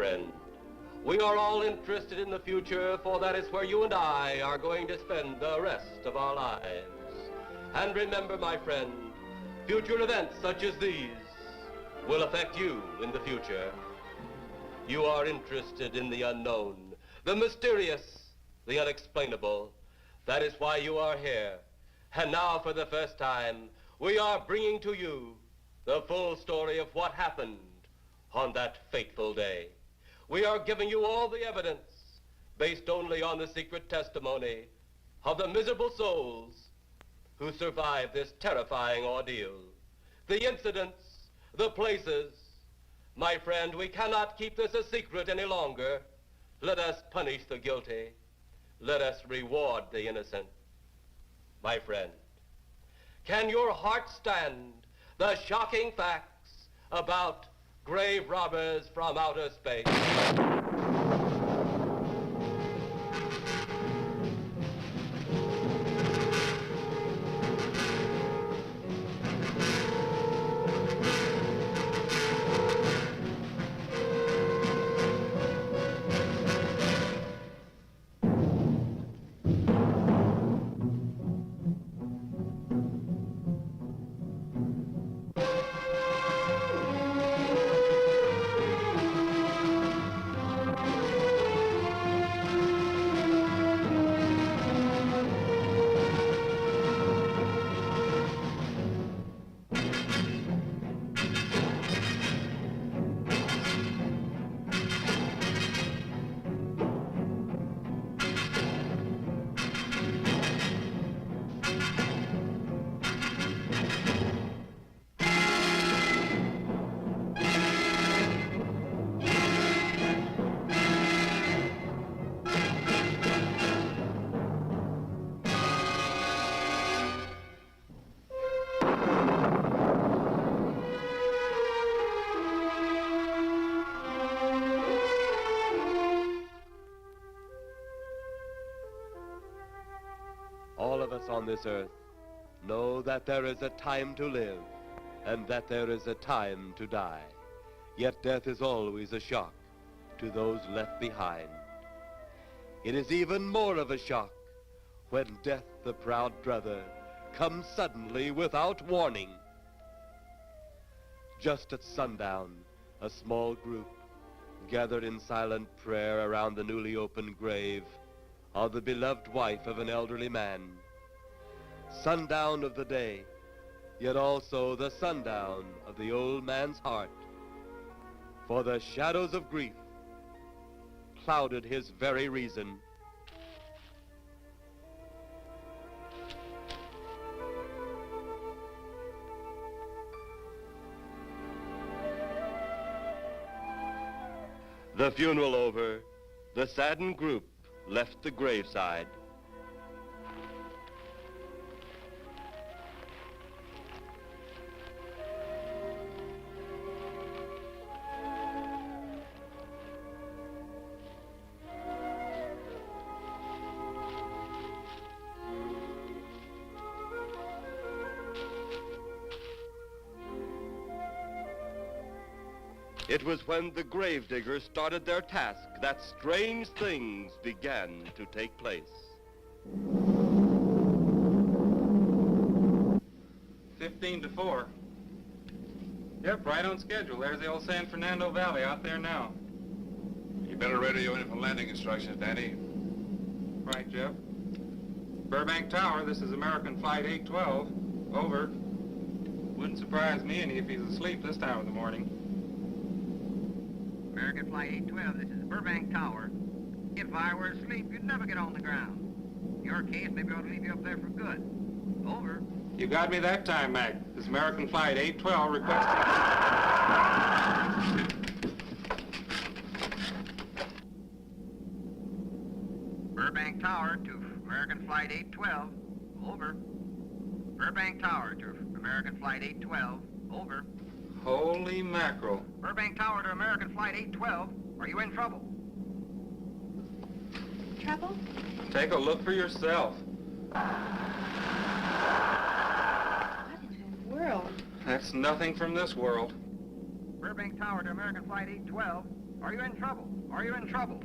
friend. We are all interested in the future, for that is where you and I are going to spend the rest of our lives. And remember, my friend, future events such as these will affect you in the future. You are interested in the unknown, the mysterious, the unexplainable. That is why you are here. And now, for the first time, we are bringing to you the full story of what happened on that fateful day. We are giving you all the evidence based only on the secret testimony of the miserable souls who survived this terrifying ordeal. The incidents, the places. My friend, we cannot keep this a secret any longer. Let us punish the guilty. Let us reward the innocent. My friend, can your heart stand the shocking facts about grave robbers from outer space? All of us on this earth know that there is a time to live and that there is a time to die. Yet death is always a shock to those left behind. It is even more of a shock when death, the proud brother, comes suddenly without warning. Just at sundown, a small group gathered in silent prayer around the newly opened grave of the beloved wife of an elderly man. Sundown of the day, yet also the sundown of the old man's heart. For the shadows of grief clouded his very reason. The funeral over, the saddened group left the graveside. It was when the gravediggers started their task that strange things began to take place. 15-4. Yep, right on schedule. There's the old San Fernando Valley out there now. You better radio in for landing instructions, Danny. Right, Jeff. Burbank Tower, this is American Flight 812. Over. Wouldn't surprise me any if he's asleep this time of the morning. American Flight 812, this is Burbank Tower. If I were asleep, you'd never get on the ground. In your case, maybe I ought to leave you up there for good. Over. You got me that time, Mac. This is American Flight 812 requesting... Burbank Tower to American Flight 812. Over. Burbank Tower to American Flight 812. Over. Holy mackerel. Burbank Tower to American Flight 812. Are you in trouble? Trouble? Take a look for yourself. What in the world? That's nothing from this world. Burbank Tower to American Flight 812. Are you in trouble? Are you in trouble?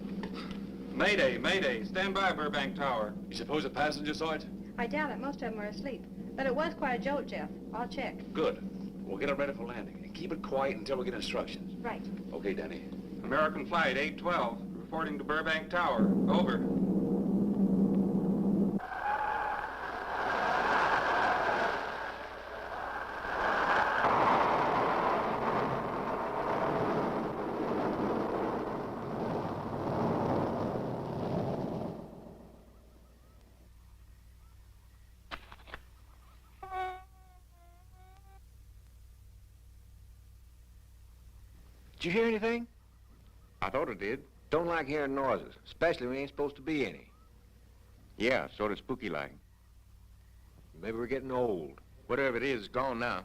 Mayday, mayday. Stand by, Burbank Tower. You suppose a passenger saw it? I doubt it. Most of them are asleep. But it was quite a jolt, Jeff. I'll check. Good. We'll get it ready for landing. And keep it quiet until we get instructions. Right. Okay, Danny. American Flight 812, reporting to Burbank Tower. Over. Did you hear anything? I thought it did. Don't like hearing noises, especially when there ain't supposed to be any. Yeah, sort of spooky-like. Maybe we're getting old. Whatever it is, it's gone now.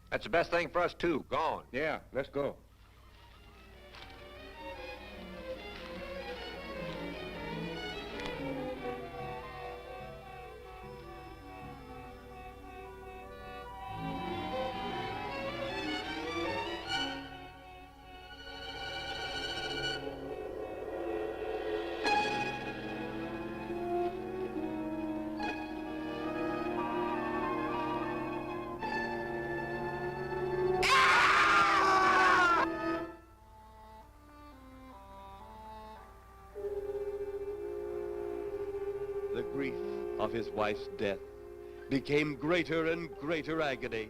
That's the best thing for us, too. Gone. Yeah, let's go. The grief of his wife's death became greater and greater agony.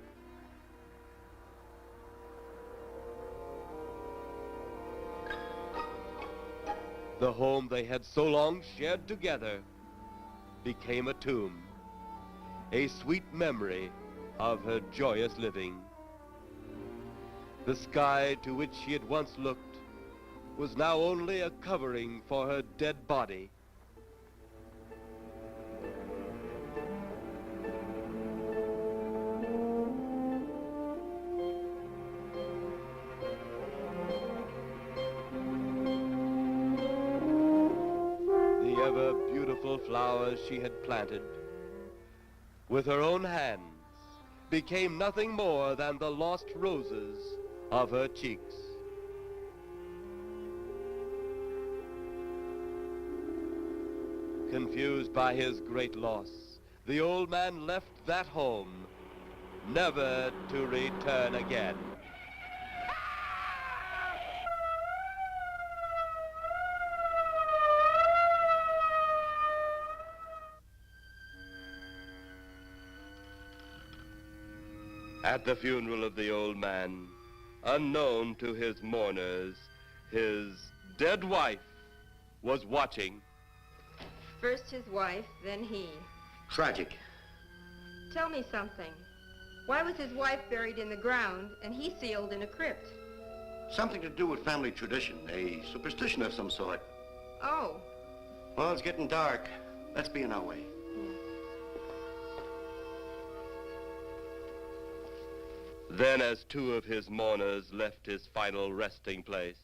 The home they had so long shared together became a tomb, a sweet memory of her joyous living. The sky to which she had once looked was now only a covering for her dead body. The ever-beautiful flowers she had planted, with her own hands, became nothing more than the lost roses of her cheeks. Confused by his great loss, the old man left that home, never to return again. At the funeral of the old man, unknown to his mourners, his dead wife was watching. First his wife, then he. Tragic. Tell me something. Why was his wife buried in the ground and he sealed in a crypt? Something to do with family tradition, a superstition of some sort. Oh. Well, it's getting dark. Let's be on our way. Then, as two of his mourners left his final resting place,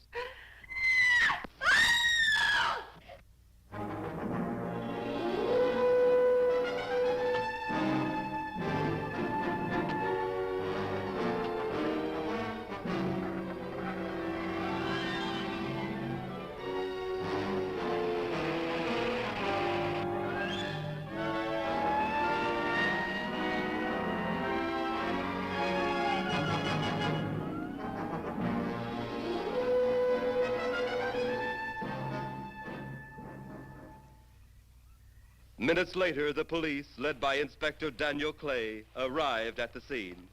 minutes later, the police, led by Inspector Daniel Clay, arrived at the scene.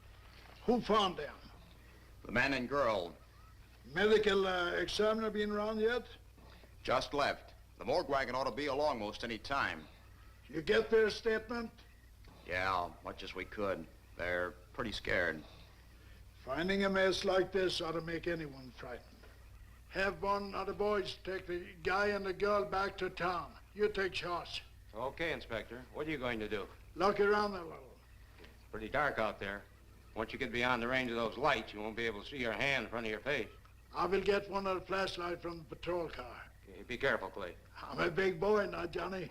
Who found them? The man and girl Medical examiner been around yet? just left. The morgue wagon ought to be along most any time. You get their statement? Yeah, much as we could. They're pretty scared. Finding a mess like this ought to make anyone frightened. Have one of the boys take the guy and the girl back to town. You take charge. Okay, Inspector. What are you going to do? Look around a little. It's pretty dark out there. Once you get beyond the range of those lights, you won't be able to see your hand in front of your face. I will get one of the flashlights from the patrol car. Okay, be careful, Clay. I'm a big boy now, Johnny.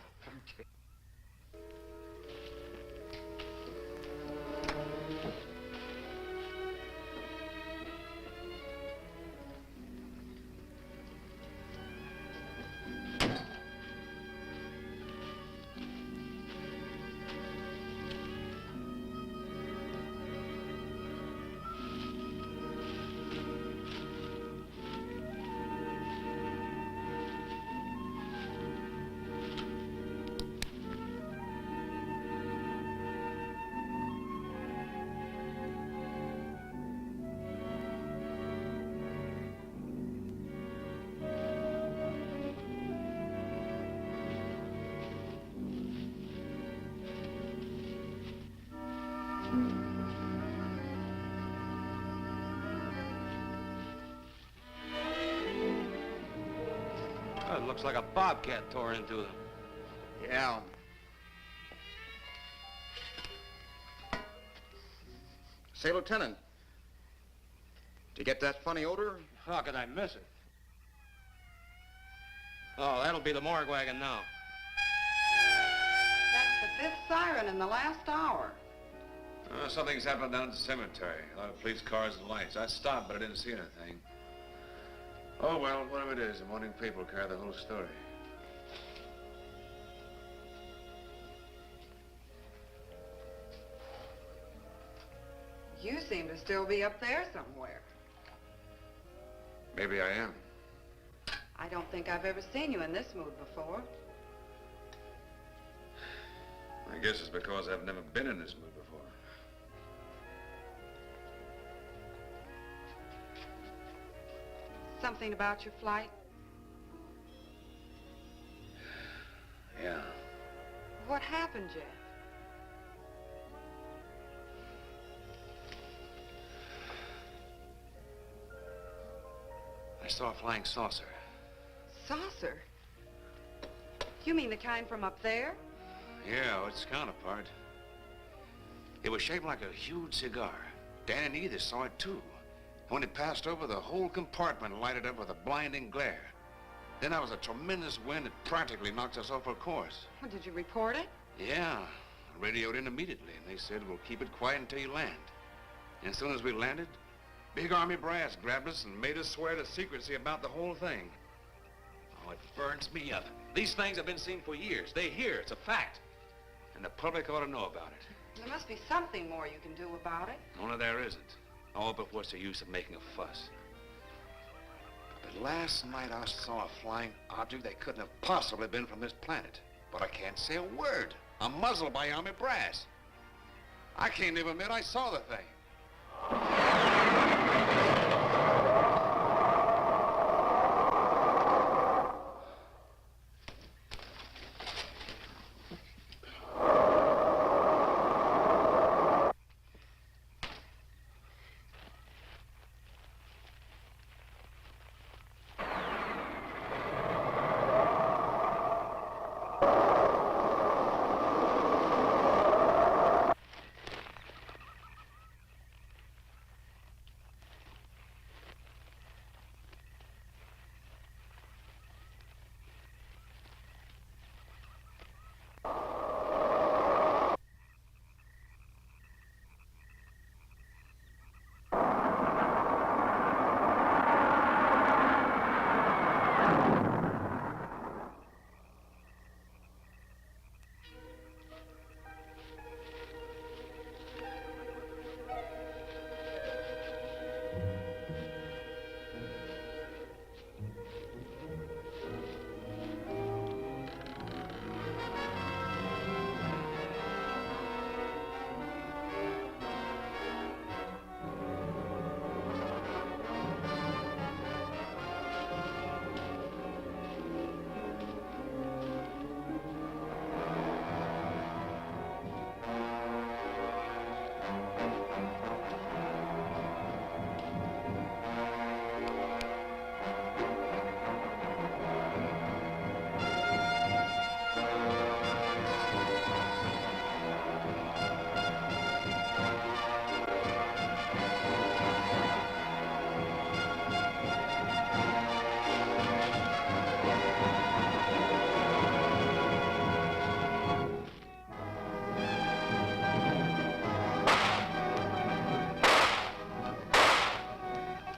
looks like a bobcat tore into them. Yeah. Say, Lieutenant, did you get that funny odor? How could I miss it? Oh, that'll be the morgue wagon now. That's the 5th siren in the last hour. Something's happened down at the cemetery. A lot of police cars and lights. I stopped, but I didn't see anything. Oh, well, whatever it is, the morning people carry the whole story. You seem to still be up there somewhere. Maybe I am. I don't think I've ever seen you in this mood before. I guess it's because I've never been in this mood before. Something about your flight? Yeah. What happened, Jeff? I saw a flying saucer. Saucer? You mean the kind from up there? Yeah, its counterpart. It was shaped like a huge cigar. Dan and Edith saw it too. And when it passed over, the whole compartment lighted up with a blinding glare. Then there was a tremendous wind that practically knocked us off our course. Well, did you report it? Yeah, I radioed in immediately, and they said, we'll keep it quiet until you land. And as soon as we landed, big army brass grabbed us and made us swear to secrecy about the whole thing. Oh, it burns me up. These things have been seen for years. They're here. It's a fact. And the public ought to know about it. There must be something more you can do about it. Only there isn't. Oh, but what's the use of making a fuss? But last night I saw a flying object that couldn't have possibly been from this planet. But I can't say a word. I'm muzzled by army brass. I can't even admit I saw the thing.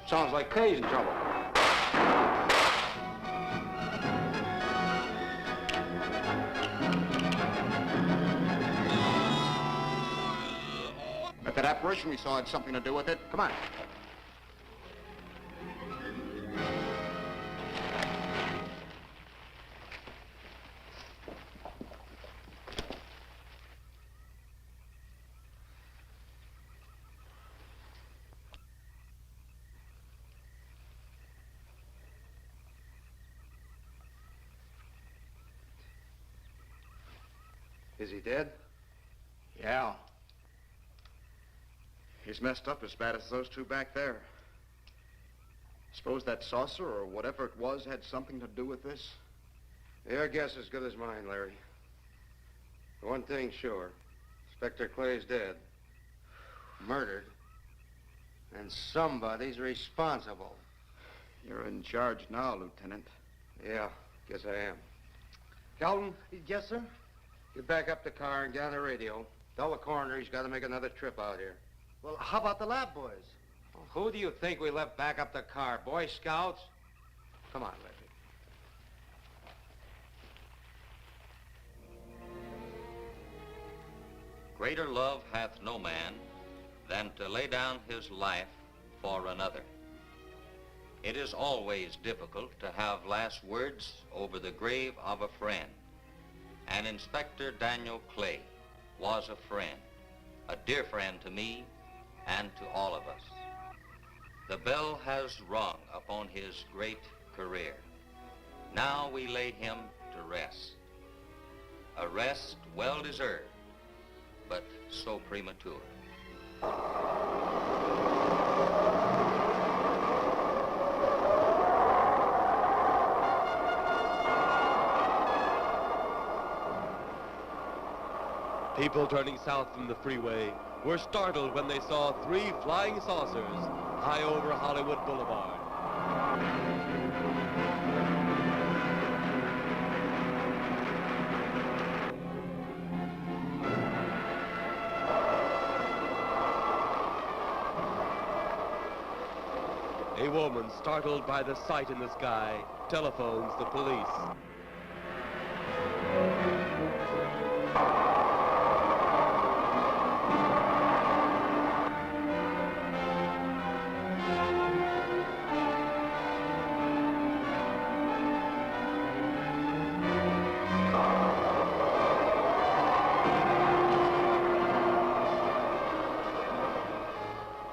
Sounds like Kay's in trouble. If that apparition we saw had something to do with it, come on. Is he dead? Yeah. He's messed up as bad as those two back there. Suppose that saucer or whatever it was had something to do with this? Your guess as good as mine, Larry. One thing's sure. Inspector Clay's dead. Murdered. And somebody's responsible. You're in charge now, Lieutenant. Yeah, guess I am. Kelton? Yes, sir? Get back up the car and get on the radio. Tell the coroner he's got to make another trip out here. Well, how about the lab boys? Well, who do you think we left back up the car? Boy Scouts? Come on, Larry. Greater love hath no man than to lay down his life for another. It is always difficult to have last words over the grave of a friend. And Inspector Daniel Clay was a friend, a dear friend to me and to all of us. The bell has rung upon his great career. Now we lay him to rest. A rest well deserved, but so premature. People turning south from the freeway were startled when they saw 3 flying saucers high over Hollywood Boulevard. A woman, startled by the sight in the sky, telephones the police.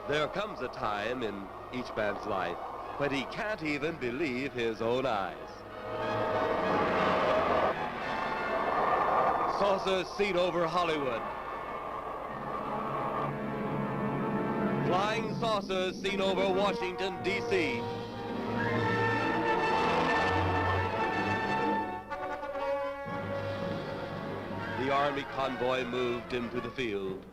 There comes a time in each man's life when he can't even believe his own eyes. Saucers seen over Hollywood. Flying saucers seen over Washington, D.C. The Army convoy moved into the field.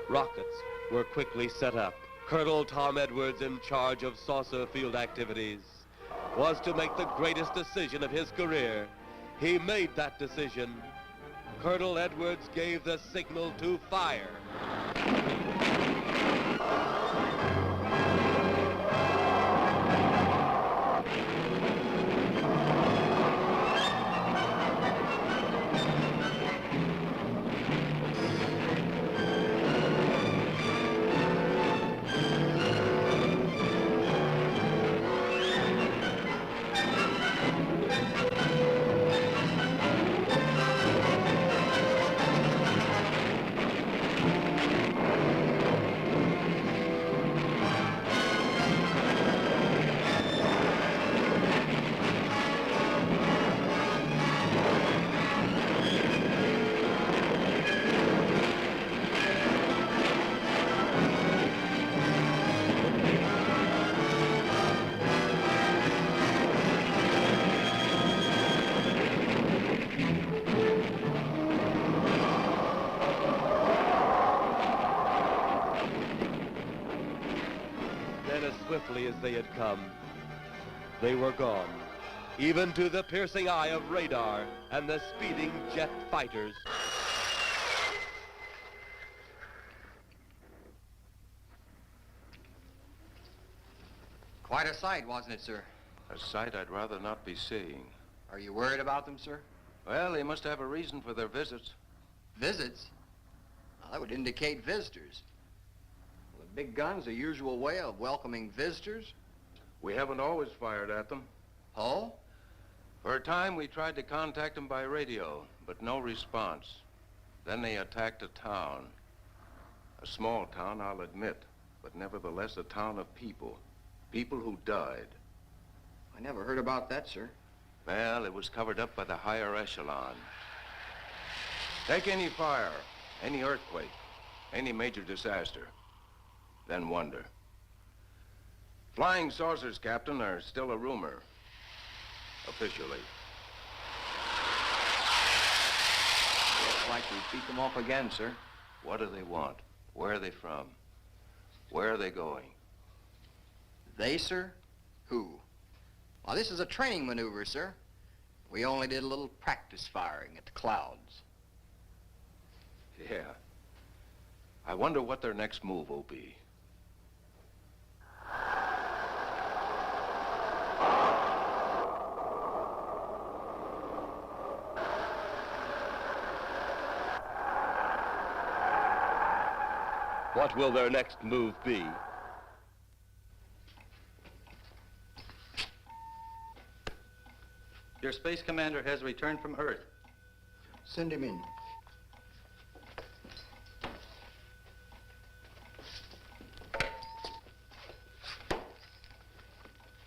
Rockets were quickly set up. Colonel Tom Edwards, in charge of saucer field activities, was to make the greatest decision of his career. He made that decision. Colonel Edwards gave the signal to fire. Swiftly as they had come, they were gone, even to the piercing eye of radar and the speeding jet fighters. Quite a sight, wasn't it, sir? A sight I'd rather not be seeing. Are you worried about them, sir? Well, they must have a reason for their visits. Visits? Well, that would indicate visitors. The big gun's the usual way of welcoming visitors. We haven't always fired at them. Oh? For a time, we tried to contact them by radio, but no response. Then they attacked a town. A small town, I'll admit, but nevertheless a town of people. People who died. I never heard about that, sir. Well, it was covered up by the higher echelon. Take any fire, any earthquake, any major disaster, then wonder. Flying saucers, Captain, are still a rumor, officially. Looks like we beat them off again, sir. What do they want? Where are they from? Where are they going? They, sir? Who? Well, this is a training maneuver, sir. We only did a little practice firing at the clouds. Yeah. I wonder what their next move will be. What will their next move be? Your space commander has returned from Earth. Send him in.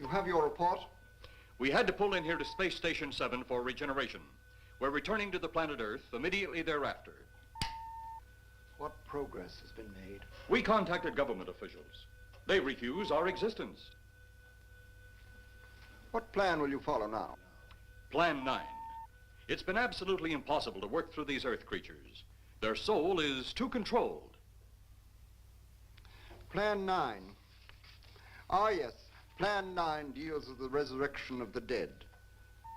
You have your report? We had to pull in here to Space Station 7 for regeneration. We're returning to the planet Earth immediately thereafter. What progress has been made? We contacted government officials. They refuse our existence. What plan will you follow now? Plan 9. It's been absolutely impossible to work through these Earth creatures. Their soul is too controlled. Plan 9. Ah, yes. Plan 9 deals with the resurrection of the dead.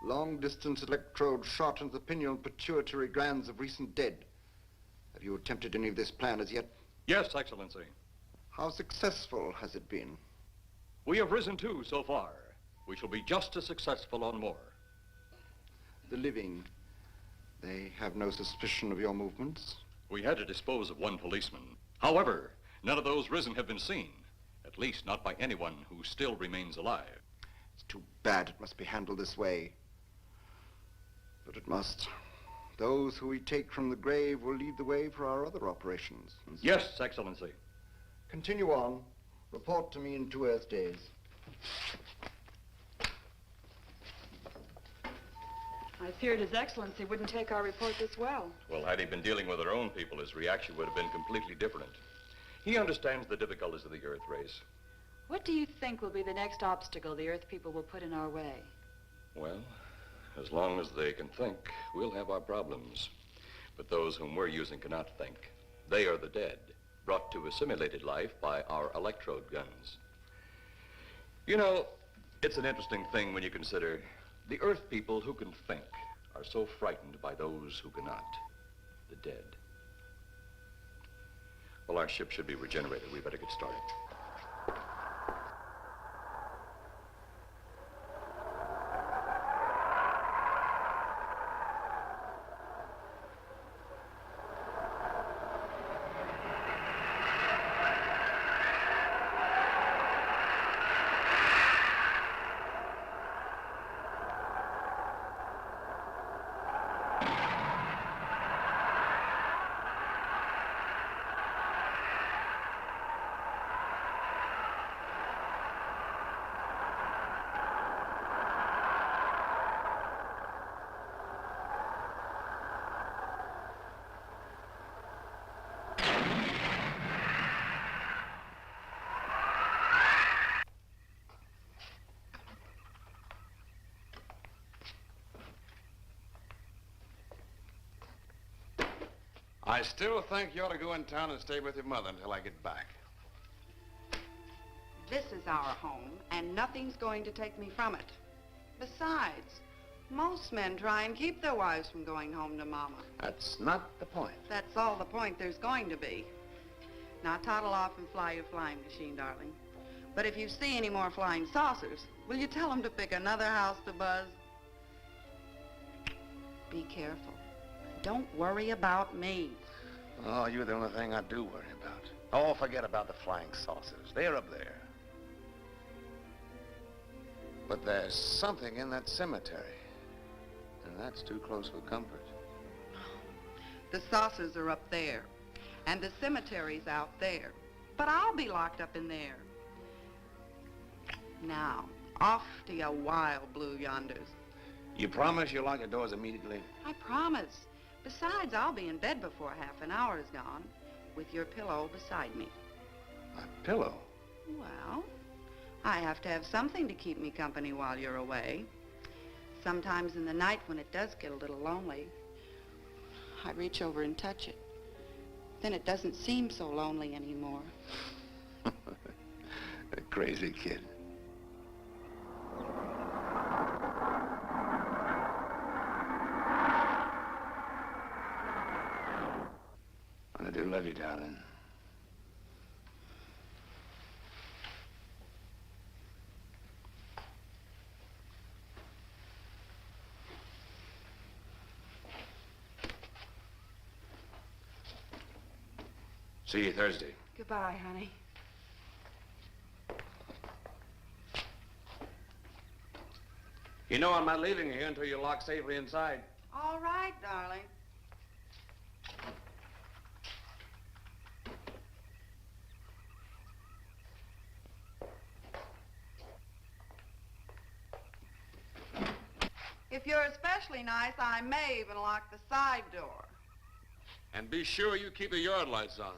Long-distance electrode shot into the pineal pituitary glands of recent dead. Have you attempted any of this plan as yet? Yes, Excellency. How successful has it been? We have risen 2 so far. We shall be just as successful on more. The living, they have no suspicion of your movements? We had to dispose of 1 policeman. However, none of those risen have been seen. At least not by anyone who still remains alive. It's too bad it must be handled this way. But it must. Those who we take from the grave will lead the way for our other operations. Yes, Excellency. Continue on. Report to me in 2 Earth days. I feared His Excellency wouldn't take our report this well. Well, had he been dealing with our own people, his reaction would have been completely different. He understands the difficulties of the Earth race. What do you think will be the next obstacle the Earth people will put in our way? Well, as long as they can think, we'll have our problems. But those whom we're using cannot think. They are the dead, brought to a simulated life by our electrode guns. You know, it's an interesting thing when you consider the Earth people who can think are so frightened by those who cannot, the dead. Well, our ship should be regenerated. We better get started. I still think you ought to go in town and stay with your mother until I get back. This is our home, and nothing's going to take me from it. Besides, most men try and keep their wives from going home to Mama. That's not the point. That's all the point there's going to be. Now toddle off and fly your flying machine, darling. But if you see any more flying saucers, will you tell them to pick another house to buzz? Be careful. Don't worry about me. Oh, you're the only thing I do worry about. Oh, forget about the flying saucers. They're up there. But there's something in that cemetery. And that's too close for comfort. The saucers are up there, and the cemetery's out there. But I'll be locked up in there. Now, off to your wild blue yonders. You promise you'll lock the doors immediately? I promise. Besides, I'll be in bed before half an hour is gone, with your pillow beside me. A pillow? Well, I have to have something to keep me company while you're away. Sometimes in the night when it does get a little lonely, I reach over and touch it. Then it doesn't seem so lonely anymore. A crazy kid. I do love you, darling. See you Thursday. Goodbye, honey. You know I'm not leaving here until you're locked safely inside. All right, darling. If you're especially nice, I may even lock the side door. And be sure you keep the yard lights on.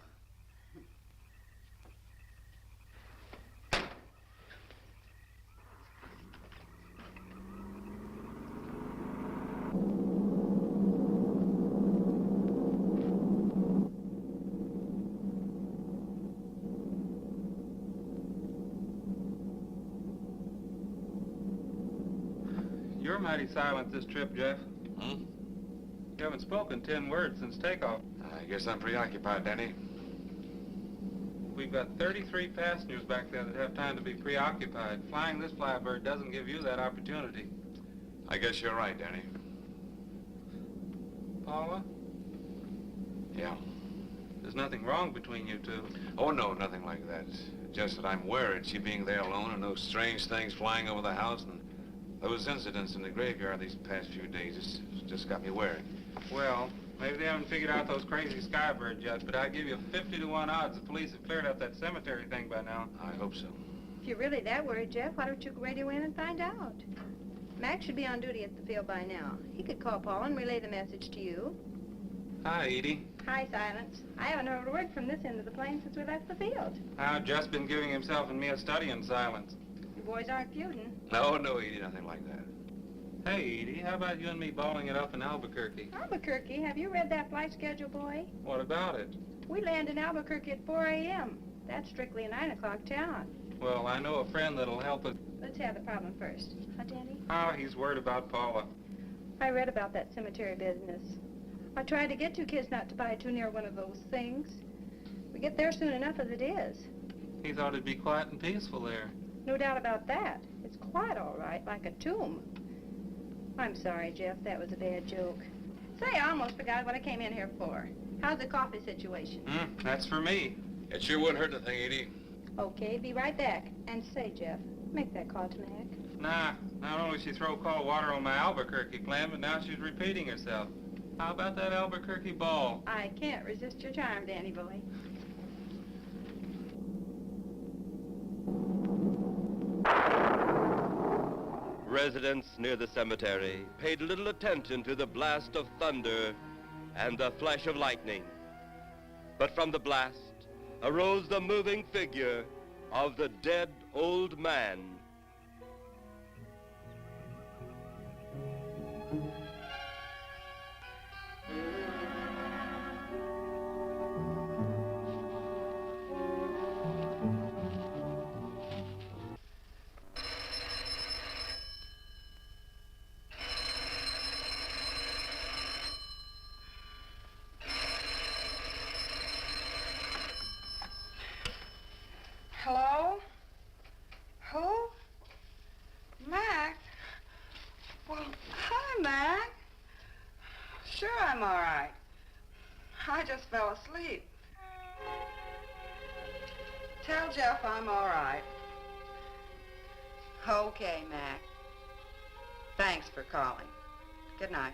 You're mighty silent this trip, Jeff. Hmm? You haven't spoken 10 words since takeoff. I guess I'm preoccupied, Danny. We've got 33 passengers back there that have time to be preoccupied. Flying this flybird doesn't give you that opportunity. I guess you're right, Danny. Paula? Yeah. There's nothing wrong between you two. Oh, no, nothing like that. Just that I'm worried, she being there alone and those strange things flying over the house and those incidents in the graveyard these past few days. It's just got me worried. Well, maybe they haven't figured out those crazy skybirds yet, but I give you 50-to-1 odds the police have cleared up that cemetery thing by now. I hope so. If you're really that worried, Jeff, why don't you radio in and find out? Mac should be on duty at the field by now. He could call Paul and relay the message to you. Hi, Edie. Hi, Silence. I haven't heard a word from this end of the plane since we left the field. I've just been giving himself and me a study in silence. You boys aren't feuding. No, Edie, nothing like that. Hey, Edie, how about you and me balling it up in Albuquerque? Albuquerque? Have you read that flight schedule, boy? What about it? We land in Albuquerque at 4 a.m. That's strictly a 9 o'clock town. Well, I know a friend that'll help us. Let's have the problem first. Huh, Danny? Oh, he's worried about Paula. I read about that cemetery business. I tried to get you kids not to buy too near one of those things. We get there soon enough as it is. He thought it'd be quiet and peaceful there. No doubt about that. It's quiet all right, like a tomb. I'm sorry, Jeff. That was a bad joke. Say, I almost forgot what I came in here for. How's the coffee situation? That's for me. It sure wouldn't hurt anything, Edie. Okay, be right back. And say, Jeff, make that call to Mac. Nah, not only she throw cold water on my Albuquerque plan, but now she's repeating herself. How about that Albuquerque ball? I can't resist your charm, Danny boy. Residents near the cemetery paid little attention to the blast of thunder and the flash of lightning. But from the blast arose the moving figure of the dead old man. Hello? Who? Mac? Well, hi, Mac. Sure, I'm all right. I just fell asleep. Tell Jeff I'm all right. Okay, Mac. Thanks for calling. Good night.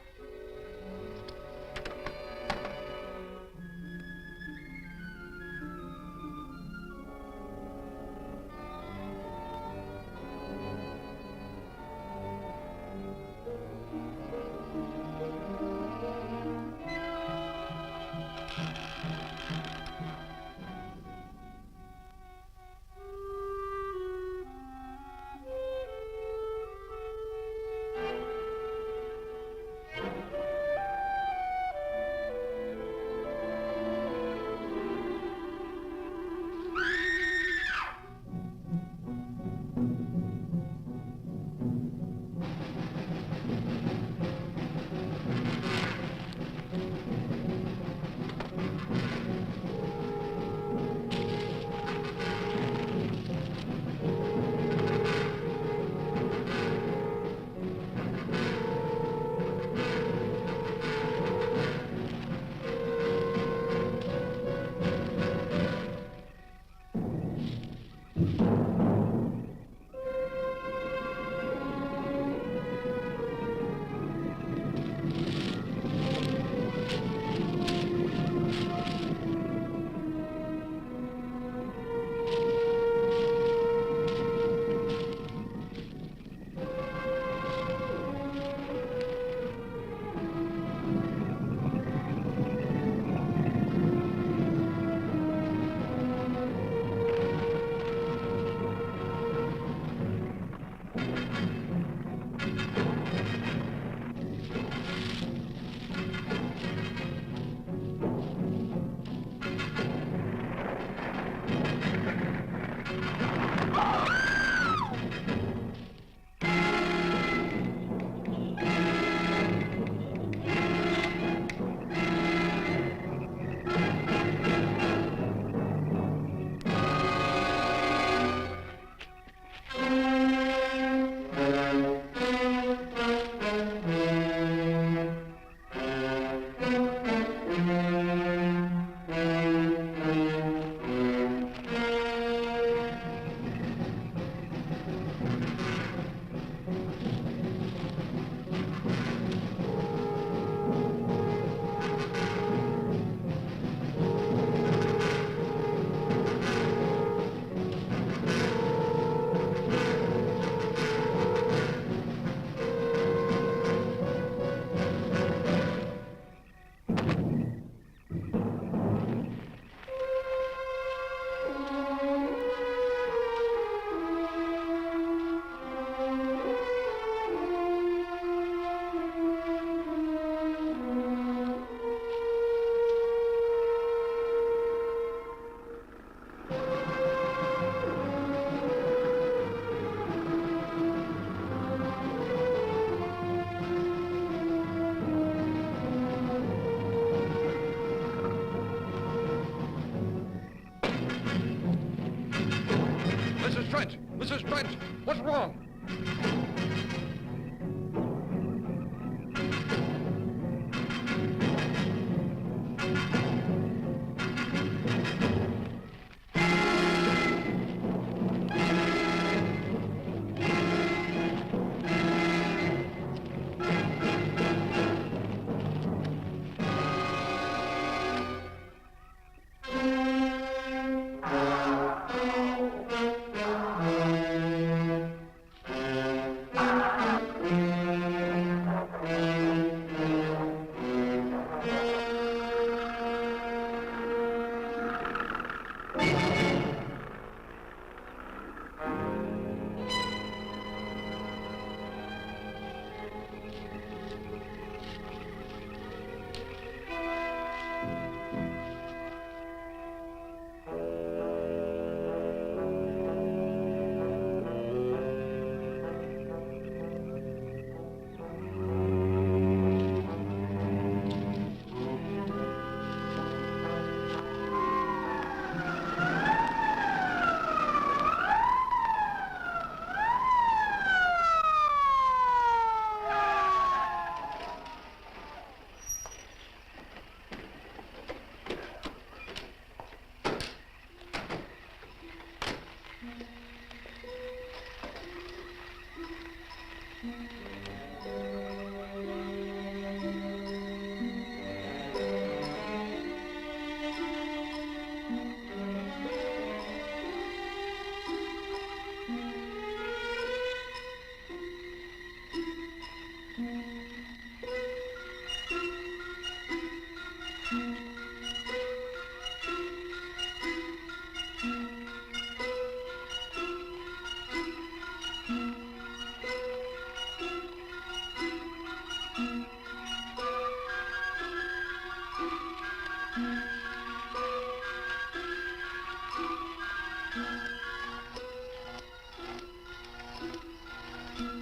Mrs. Trent, what's wrong?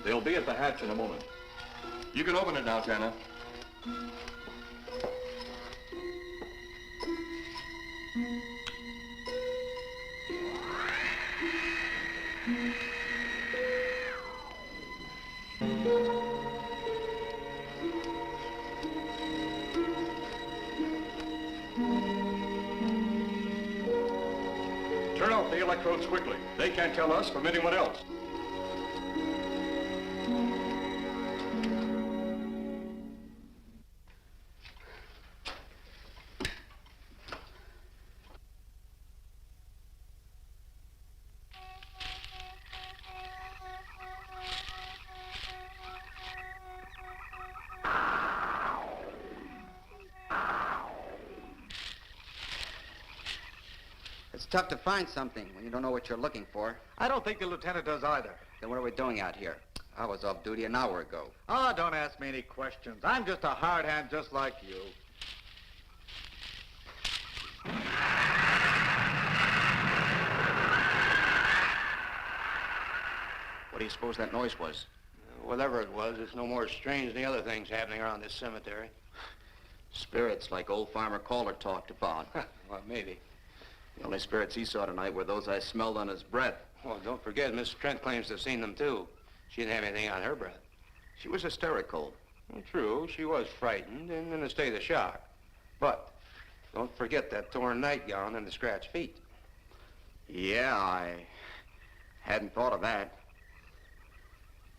They'll be at the hatch in a moment. You can open it now, Tanner. Turn off the electrodes quickly. They can't tell us from anyone else. tough to find something when you don't know what you're looking for. I don't think the lieutenant does either. Then what are we doing out here? I was off duty an hour ago. Oh, don't ask me any questions. I'm just a hard hand just like you. What do you suppose that noise was? Whatever it was, it's no more strange than the other things happening around this cemetery. Spirits like old Farmer Caller talked about. Well, maybe. The only spirits he saw tonight were those I smelled on his breath. Well, don't forget, Miss Trent claims to have seen them, too. She didn't have anything on her breath. She was hysterical. Well, true, she was frightened and in a state of shock. But don't forget that torn nightgown and the scratched feet. Yeah, I hadn't thought of that.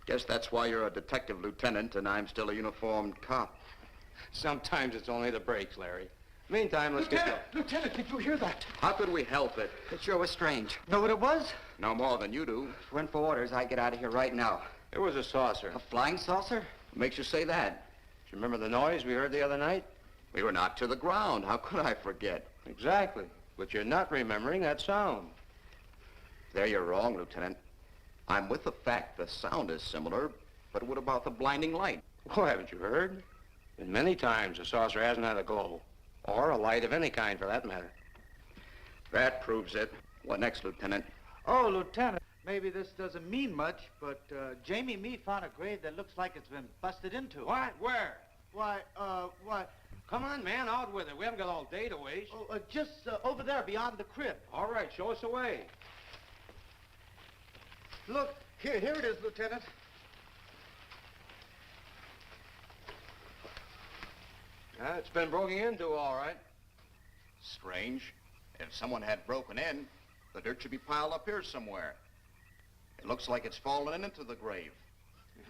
Guess that's why you're a detective lieutenant and I'm still a uniformed cop. Sometimes it's only the breaks, Larry. Meantime, let's get going. Lieutenant, did you hear that? How could we help it? It sure was strange. Know what it was? No more than you do. If it weren't for orders, I'd get out of here right now. It was a saucer. A flying saucer? What makes you say that? Do you remember the noise we heard the other night? We were knocked to the ground. How could I forget? Exactly. But you're not remembering that sound. There you're wrong, Lieutenant. I'm with the fact the sound is similar, but what about the blinding light? Oh, haven't you heard? And many times the saucer hasn't had a glow. Or a light of any kind, for that matter. That proves it. What next, Lieutenant? Oh, Lieutenant, maybe this doesn't mean much, but Jamie and me found a grave that looks like it's been busted into. What? Where? Why? Come on, man, out with it. We haven't got all day to waste. Oh, just over there beyond the crib. All right, show us the way. Look, here it is, Lieutenant. It's been broken into, all right. Strange. If someone had broken in, the dirt should be piled up here somewhere. It looks like it's fallen into the grave.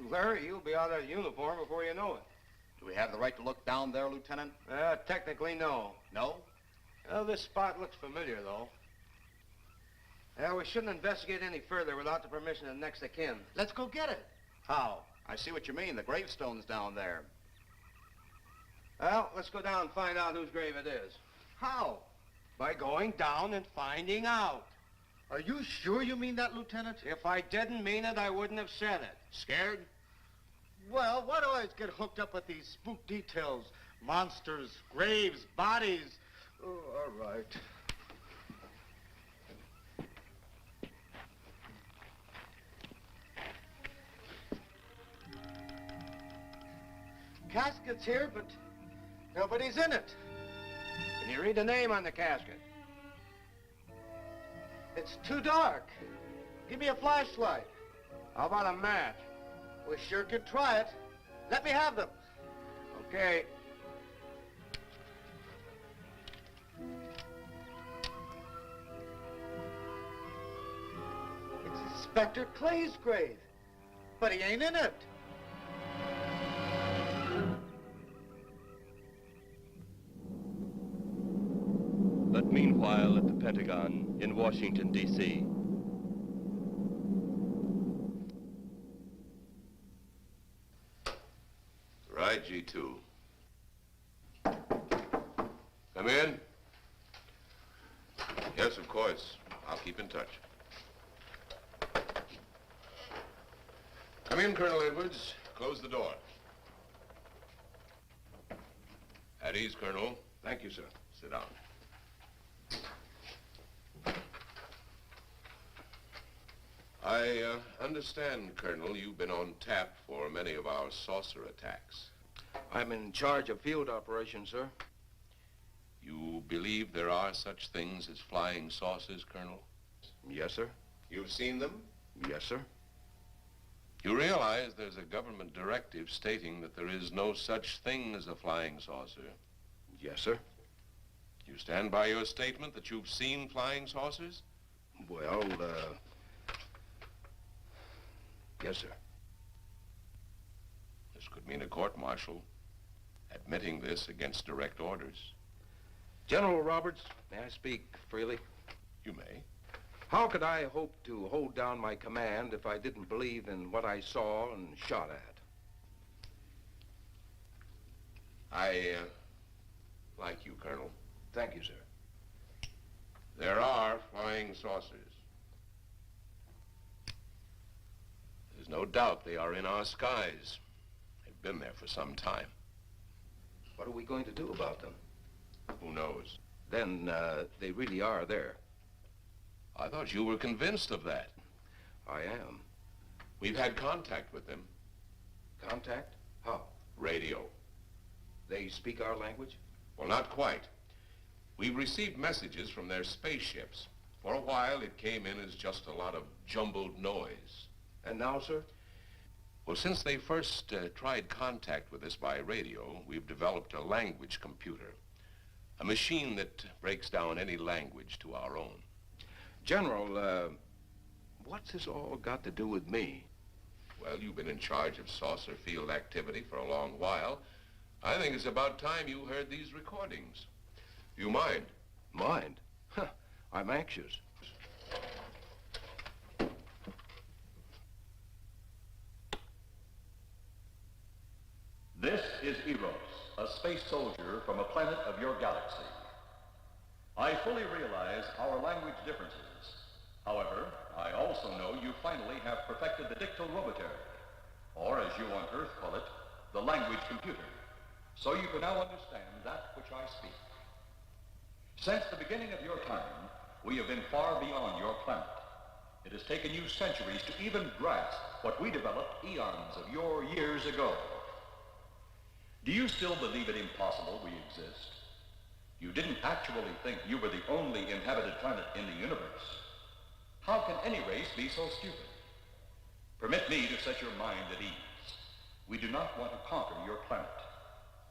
Larry, you'll be out of uniform before you know it. Do we have the right to look down there, Lieutenant? Technically, no. No? Well, this spot looks familiar, though. We shouldn't investigate any further without the permission of next of kin. Let's go get it. How? I see what you mean. The gravestone's down there. Well, let's go down and find out whose grave it is. How? By going down and finding out. Are you sure you mean that, Lieutenant? If I didn't mean it, I wouldn't have said it. Scared? Well, why do I always get hooked up with these spook details? Monsters, graves, bodies. Oh, all right. Casket's here, but nobody's in it. Can you read the name on the casket? It's too dark. Give me a flashlight. How about a match? We sure could try it. Let me have them. Okay. It's Inspector Clay's grave, but he ain't in it. But meanwhile, at the Pentagon in Washington, D.C. Right, G2. Come in. Yes, of course. I'll keep in touch. Come in, Colonel Edwards. Close the door. At ease, Colonel. Thank you, sir. Sit down. I understand, Colonel, you've been on tap for many of our saucer attacks. I'm in charge of field operations, sir. You believe there are such things as flying saucers, Colonel? Yes, sir. You've seen them? Yes, sir. You realize there's a government directive stating that there is no such thing as a flying saucer? Yes, sir. You stand by your statement that you've seen flying saucers? Well, yes, sir. This could mean a court-martial, admitting this against direct orders. General Roberts, may I speak freely? You may. How could I hope to hold down my command if I didn't believe in what I saw and shot at? I like you, Colonel. Thank you, sir. There are flying flying saucers. There's no doubt they are in our skies. They've been there for some time. What are we going to do about them? Who knows? Then, they really are there. I thought you were convinced of that. I am. We've had contact with them. Contact? How? Radio. They speak our language? Well, not quite. We've received messages from their spaceships. For a while, it came in as just a lot of jumbled noise. And now, sir? Well, since they first tried contact with us by radio, we've developed a language computer. A machine that breaks down any language to our own. General, what's this all got to do with me? Well, you've been in charge of saucer field activity for a long while. I think it's about time you heard these recordings. Do you mind? Mind? Huh, I'm anxious. This is Eros, a space soldier from a planet of your galaxy. I fully realize our language differences. However, I also know you finally have perfected the dictal roboter, or as you on Earth call it, the language computer. So you can now understand that which I speak. Since the beginning of your time, we have been far beyond your planet. It has taken you centuries to even grasp what we developed eons of your years ago. Do you still believe it impossible we exist? You didn't actually think you were the only inhabited planet in the universe. How can any race be so stupid? Permit me to set your mind at ease. We do not want to conquer your planet,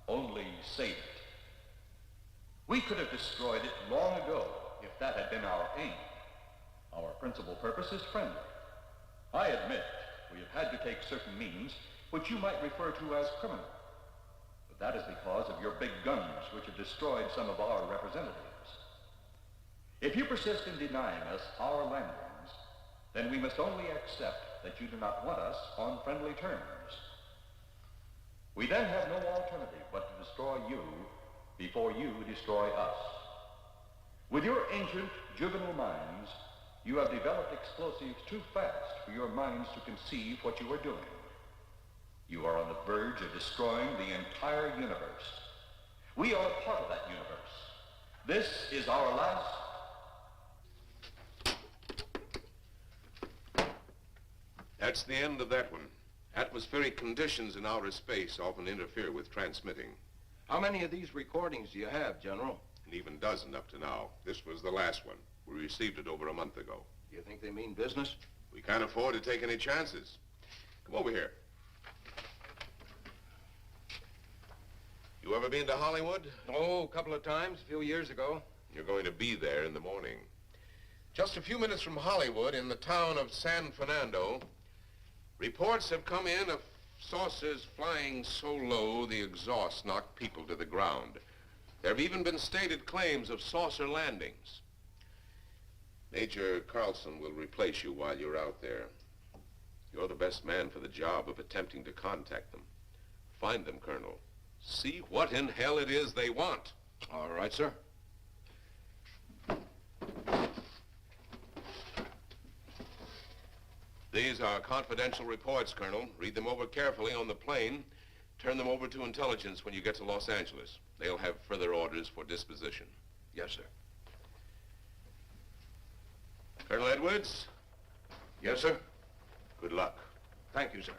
only save it. We could have destroyed it long ago if that had been our aim. Our principal purpose is friendly. I admit we have had to take certain means which you might refer to as criminal. But that is because of your big guns which have destroyed some of our representatives. If you persist in denying us our landings, then we must only accept that you do not want us on friendly terms. We then have no alternative but to destroy you before you destroy us. With your ancient, juvenile minds, you have developed explosives too fast for your minds to conceive what you are doing. You are on the verge of destroying the entire universe. We are a part of that universe. This is our last... That's the end of that one. Atmospheric conditions in outer space often interfere with transmitting. How many of these recordings do you have, General? An even dozen up to now. This was the last one. We received it over a month ago. Do you think they mean business? We can't afford to take any chances. Come over here. You ever been to Hollywood? Oh, a couple of times, a few years ago. You're going to be there in the morning. Just a few minutes from Hollywood, in the town of San Fernando, reports have come in of saucers flying so low the exhaust knocked people to the ground. There have even been stated claims of saucer landings. Major Carlson will replace you while you're out there. You're the best man for the job of attempting to contact them. Find them, Colonel. See what in hell it is they want. All right, sir. These are confidential reports, Colonel. Read them over carefully on the plane. Turn them over to intelligence when you get to Los Angeles. They'll have further orders for disposition. Yes, sir. Colonel Edwards? Yes, sir. Good luck. Thank you, sir.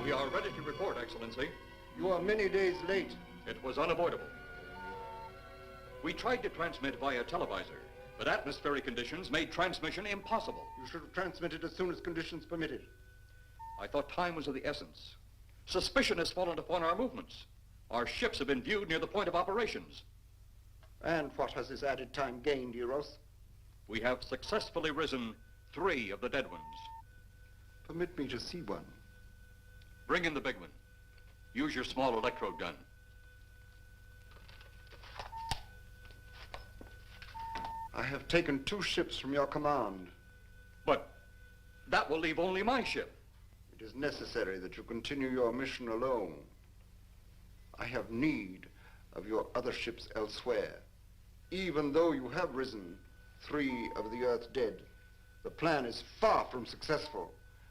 We are ready to report, Excellency. You are many days late. It was unavoidable. We tried to transmit via televisor, but atmospheric conditions made transmission impossible. You should have transmitted as soon as conditions permitted. I thought time was of the essence. Suspicion has fallen upon our movements. Our ships have been viewed near the point of operations. And what has this added time gained, Eros? We have successfully risen 3 of the dead ones. Permit me to see one. Bring in the big one. Use your small electrode gun. I have taken 2 ships from your command. But that will leave only my ship. It is necessary that you continue your mission alone. I have need of your other ships elsewhere. Even though you have risen 3 of the Earth's dead, the plan is far from successful,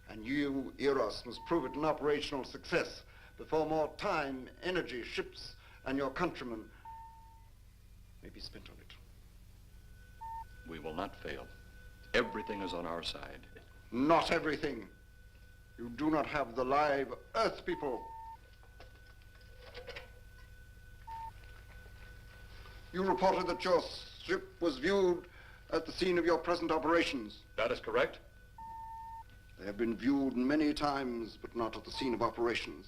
and you, Eros, must prove it an operational success before more time, energy, ships, and your countrymen may be spent on it. We will not fail. Everything is on our side. Not everything. You do not have the live Earth people. You reported that your ship was viewed at the scene of your present operations. That is correct. They have been viewed many times, but not at the scene of operations.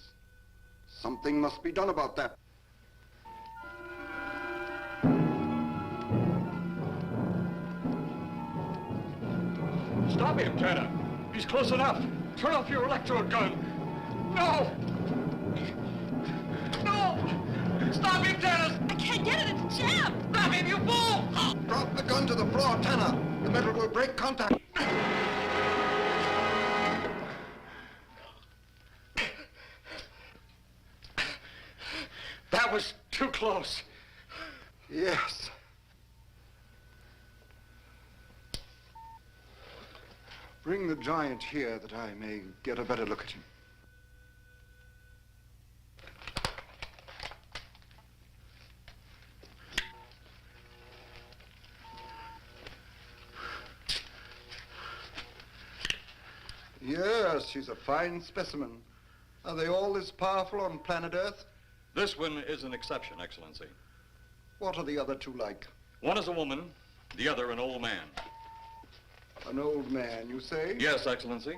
Something must be done about that. Stop him, Tanner. He's close enough. Turn off your electrode gun. No! No! Stop him, Tanner! I can't get it. It's jammed. Stop him, you fool! Drop the gun to the floor, Tanner. The metal will break contact. That was too close. Yes. Bring the giant here that I may get a better look at him. Yes, he's a fine specimen. Are they all as powerful on planet Earth? This one is an exception, Excellency. What are the other 2 like? One is a woman, the other an old man. An old man, you say? Yes, Excellency.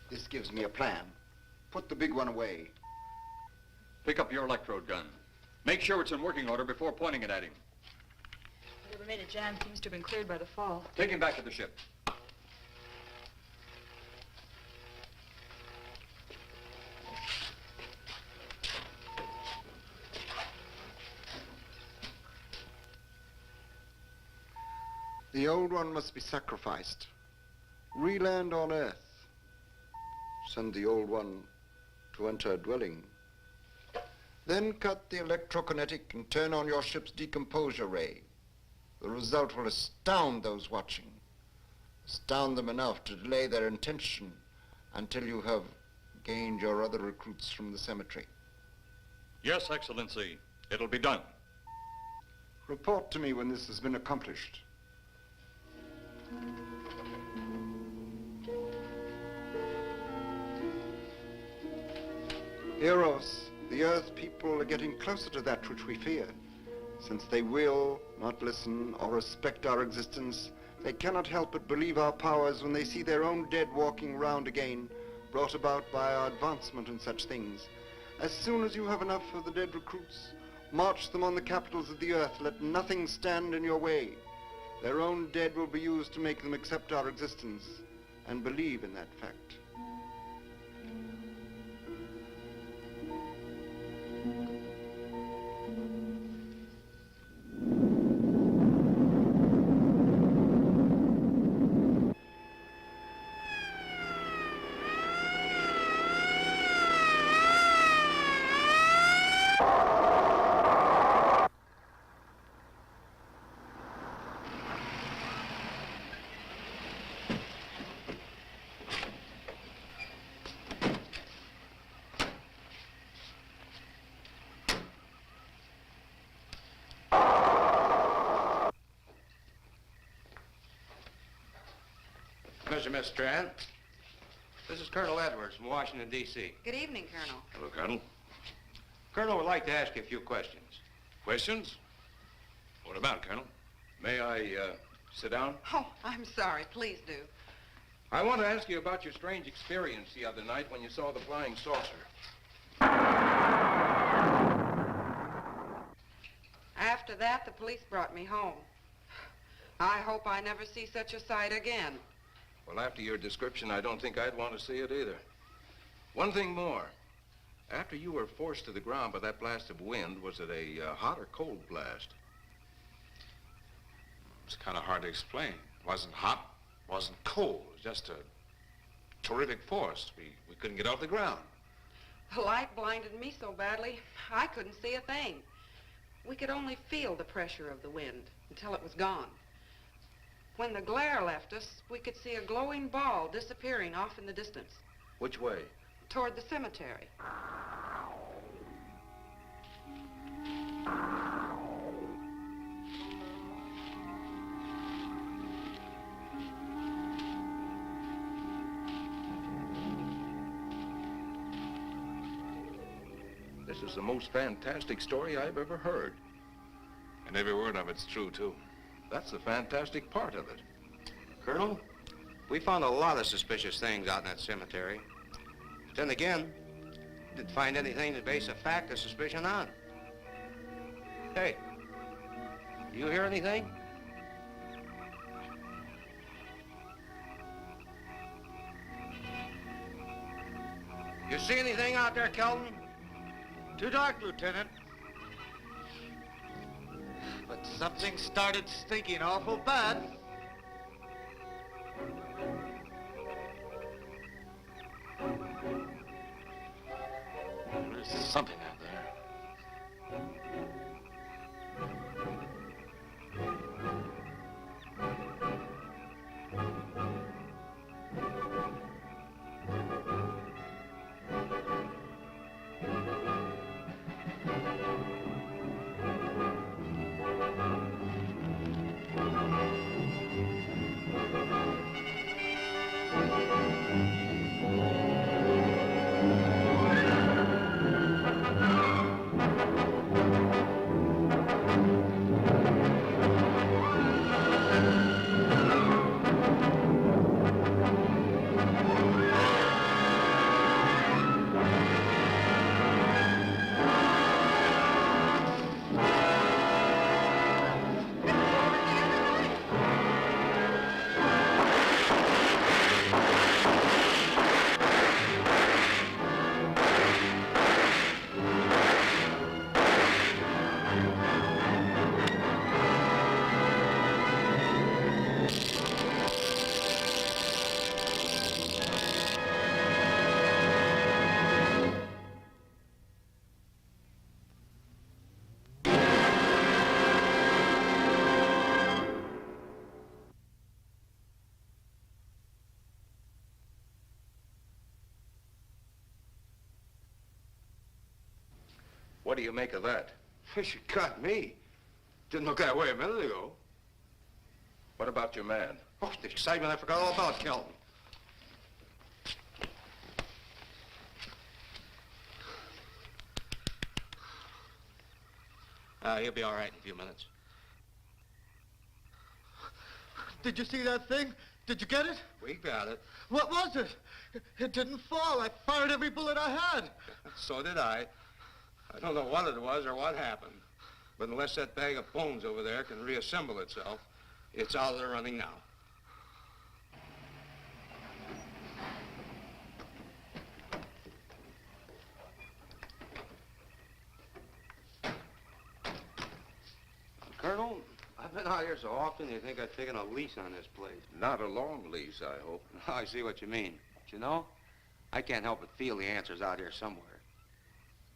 This gives me a plan. Put the big one away. Pick up your electrode gun. Make sure it's in working order before pointing it at him. Whatever made it jam seems to have been cleared by the fall. Take him back to the ship. The old one must be sacrificed. Re-land on Earth. Send the old one to enter a dwelling. Then cut the electrokinetic and turn on your ship's decomposure ray. The result will astound those watching. Astound them enough to delay their intention until you have gained your other recruits from the cemetery. Yes, Excellency. It'll be done. Report to me when this has been accomplished. Eros, the Earth people are getting closer to that which we fear. Since they will not listen or respect our existence, they cannot help but believe our powers when they see their own dead walking round again, brought about by our advancement and such things. As soon as you have enough of the dead recruits, march them on the capitals of the Earth. Let nothing stand in your way. Their own dead will be used to make them accept our existence and believe in that fact. Miss Strand. This is Colonel Edwards from Washington, D.C. Good evening, Colonel. Hello, Colonel. Colonel would like to ask you a few questions. Questions? What about, Colonel? May I, sit down? Oh, I'm sorry. Please do. I want to ask you about your strange experience the other night when you saw the flying saucer. After that, the police brought me home. I hope I never see such a sight again. Well, after your description, I don't think I'd want to see it either. One thing more. After you were forced to the ground by that blast of wind, was it a hot or cold blast? It's kind of hard to explain. It wasn't hot, wasn't cold. It was just a terrific force. We couldn't get off the ground. The light blinded me so badly, I couldn't see a thing. We could only feel the pressure of the wind until it was gone. When the glare left us, we could see a glowing ball disappearing off in the distance. Which way? Toward the cemetery. This is the most fantastic story I've ever heard. And every word of it's true, too. That's the fantastic part of it. Colonel, we found a lot of suspicious things out in that cemetery. But then again, didn't find anything to base a fact or suspicion on. Hey, you hear anything? You see anything out there, Kelton? Too dark, Lieutenant. But something started stinking awful bad. There's something out there. What do you make of that? You got me. Didn't look that way a minute ago. What about your man? Oh, the excitement I forgot all about, Kelton. He'll be all right in a few minutes. Did you see that thing? Did you get it? We got it. What was it? It didn't fall. I fired every bullet I had. So did I. I don't know what it was or what happened. But unless that bag of bones over there can reassemble itself, it's out of the running now. Colonel, I've been out here so often you think I've taken a lease on this place. Not a long lease, I hope. I see what you mean. But you know, I can't help but feel the answer's out here somewhere.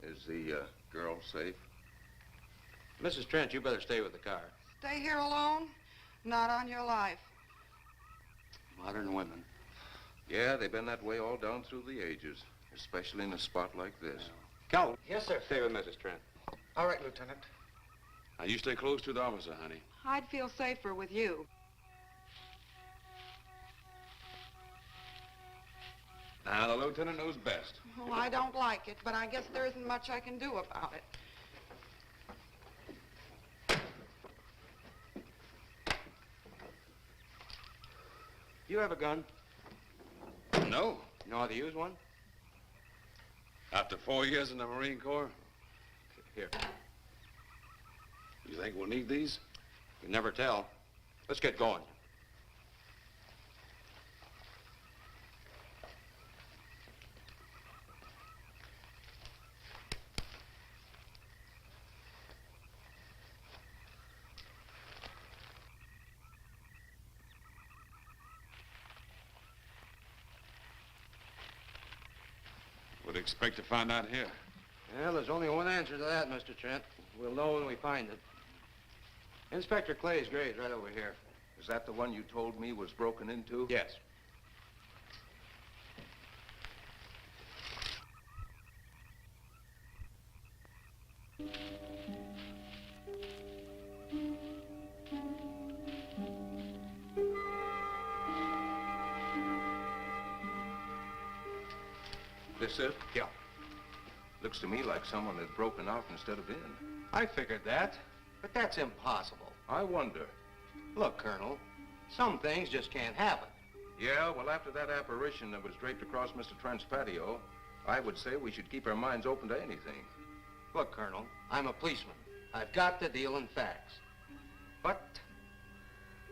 Is the girl safe? Mrs. Trent, you better stay with the car. Stay here alone? Not on your life. Modern women. Yeah, they've been that way all down through the ages, especially in a spot like this. Calvin. Yes, sir. Stay with Mrs. Trent. All right, Lieutenant. Now, you stay close to the officer, honey. I'd feel safer with you. Now, the lieutenant knows best. Well, I don't like it, but I guess there isn't much I can do about it. You have a gun? No. You know how to use one? After 4 years in the Marine Corps? Here. You think we'll need these? You never tell. Let's get going. What do you expect to find out here? Well, there's only one answer to that, Mr. Trent. We'll know when we find it. Inspector Clay's grave right over here. Is that the one you told me was broken into? Yes. This it? Yeah. Looks to me like someone had broken out instead of in. I figured that, but that's impossible. I wonder. Look, Colonel, some things just can't happen. Yeah, well, after that apparition that was draped across Mr. Trent's patio, I would say we should keep our minds open to anything. Look, Colonel, I'm a policeman. I've got to deal in facts. But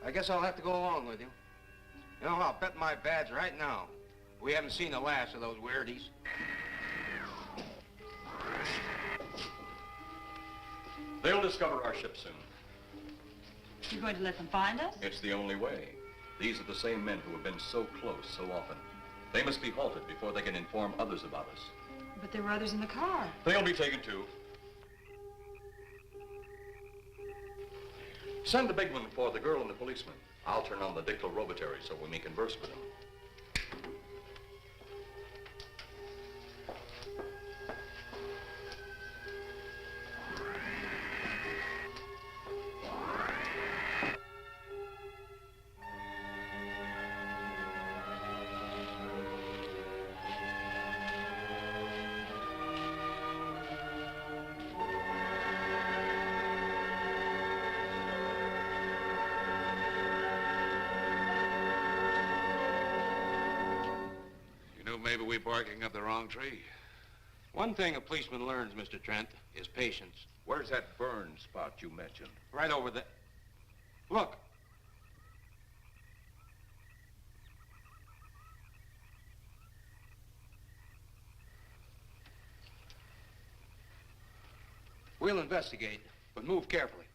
I guess I'll have to go along with you. You know, I'll bet my badge right now we haven't seen the last of those weirdies. They'll discover our ship soon. You're going to let them find us? It's the only way. These are the same men who have been so close so often. They must be halted before they can inform others about us. But there were others in the car. They'll be taken too. Send the big one for the girl and the policeman. I'll turn on the dictorobatary so we may converse with them. Maybe we're barking up the wrong tree. One thing a policeman learns, Mr. Trent, is patience. Where's that burn spot you mentioned? Right over there. Look. We'll investigate, but move carefully.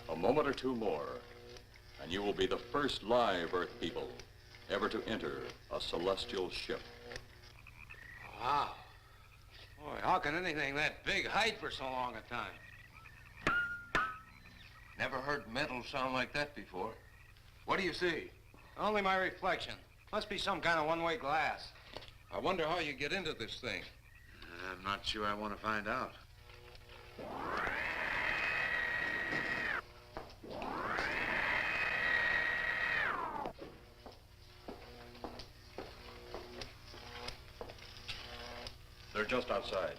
A moment or two more, and you will be the first live Earth people ever to enter a celestial ship. Wow. Boy, how can anything that big hide for so long a time? Never heard metal sound like that before. What do you see? Only my reflection. Must be some kind of one-way glass. I wonder how you get into this thing. I'm not sure I want to find out. They're just outside.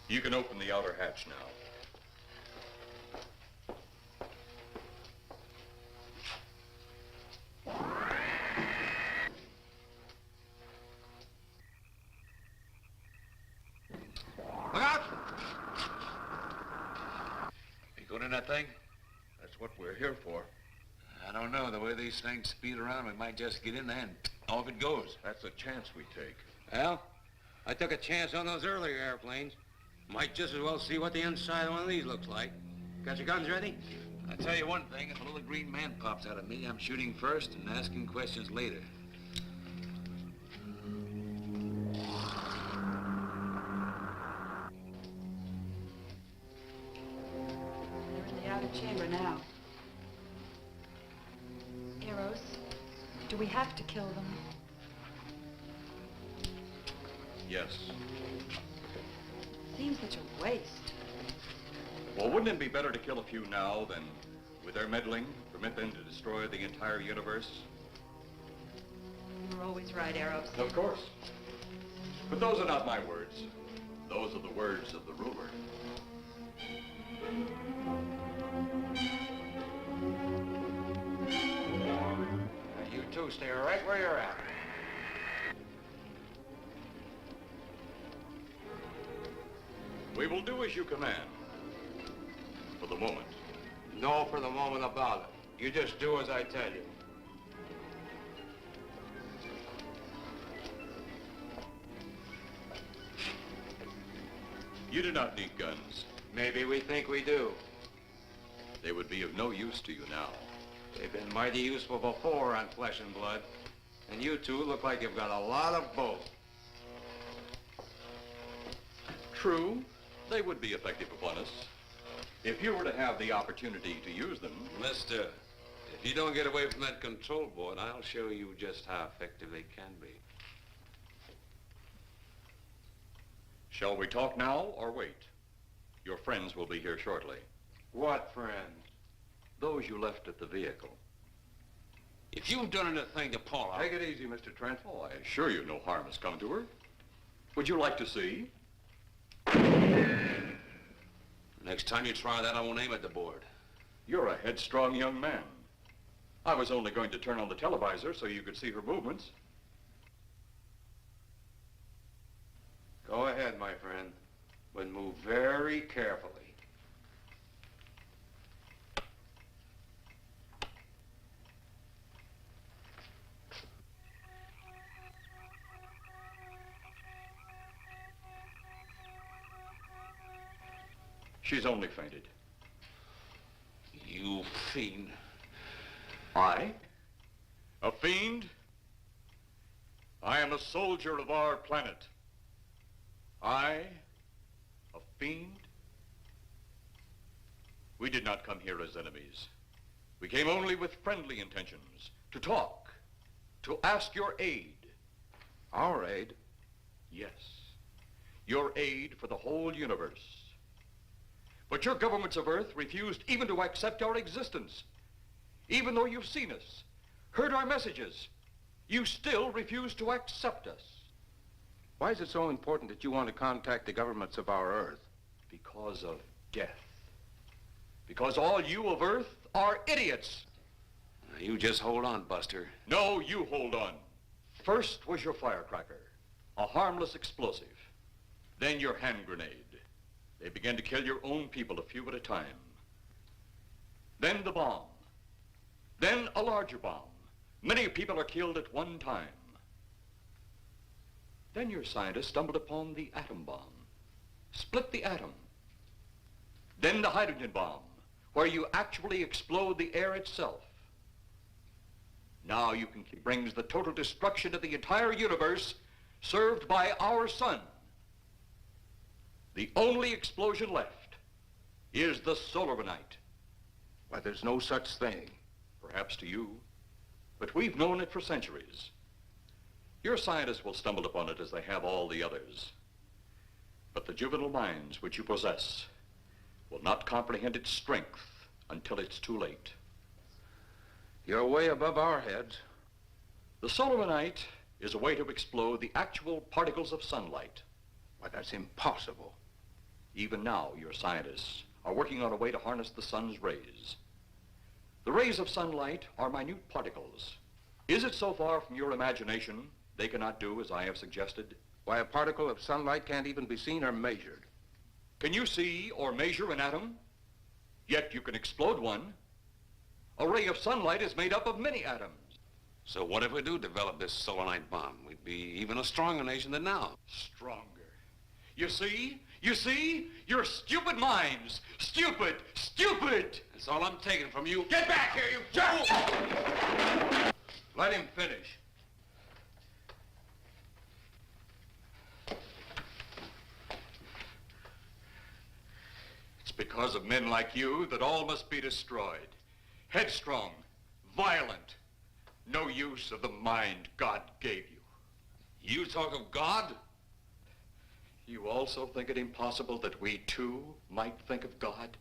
You can open the outer hatch now. Look out! You going in that thing? That's what we're here for. I don't know. The way these things speed around, we might just get in there and off it goes. That's a chance we take. Well, I took a chance on those earlier airplanes. Might just as well see what the inside of one of these looks like. Got your guns ready? I'll tell you one thing. If a little green man pops out of me, I'm shooting first and asking questions later. the chamber now. Eros, do we have to kill them? Yes. Seems such a waste. Well, wouldn't it be better to kill a few now than, with their meddling, permit them to destroy the entire universe? You're always right, Eros. Of course. But those are not my words. Those are the words of the ruler. You two stay right where you're at. We will do as you command. For the moment. No for the moment about it. You just do as I tell you. You do not need guns. Maybe we think we do. They would be of no use to you now. They've been mighty useful before on flesh and blood. And you two look like you've got a lot of both. True, they would be effective upon us. If you were to have the opportunity to use them... Mister, if you don't get away from that control board, I'll show you just how effective they can be. Shall we talk now or wait? Your friends will be here shortly. What friends? Those you left at the vehicle. If you've done anything to Paula... Take it easy, Mr. Trent. Oh, I assure you no harm has come to her. Would you like to see? Next time you try that, I won't aim at the board. You're a headstrong young man. I was only going to turn on the televisor so you could see her movements. Go ahead, my friend, but move very carefully. She's only fainted. You fiend. I? A fiend? I am a soldier of our planet. I? A fiend? We did not come here as enemies. We came only with friendly intentions, to talk, to ask your aid. Our aid? Yes, your aid for the whole universe. But your governments of Earth refused even to accept our existence. Even though you've seen us, heard our messages, you still refuse to accept us. Why is it so important that you want to contact the governments of our Earth? Because of death. Because all you of Earth are idiots. You just hold on, Buster. No, you hold on. First was your firecracker, a harmless explosive. Then your hand grenade. They began to kill your own people a few at a time. Then the bomb. Then a larger bomb. Many people are killed at one time. Then your scientists stumbled upon the atom bomb. Split the atom. Then the hydrogen bomb, where you actually explode the air itself. Now you can brings the total destruction of the entire universe served by our sun. The only explosion left is the solarite. Why, there's no such thing. Perhaps to you, but we've known it for centuries. Your scientists will stumble upon it as they have all the others. But the juvenile minds which you possess will not comprehend its strength until it's too late. You're way above our heads. The solarite is a way to explode the actual particles of sunlight. Why, that's impossible. Even now, your scientists are working on a way to harness the sun's rays. The rays of sunlight are minute particles. Is it so far from your imagination they cannot do as I have suggested? Why, a particle of sunlight can't even be seen or measured. Can you see or measure an atom? Yet you can explode one. A ray of sunlight is made up of many atoms. So what if we do develop this solarite bomb? We'd be even a stronger nation than now. Stronger. You see? You see? Your stupid minds. Stupid! Stupid! That's all I'm taking from you. Get back here, you fool! Let him finish. It's because of men like you that all must be destroyed. Headstrong, violent, no use of the mind God gave you. You talk of God? You also think it impossible that we too might think of God?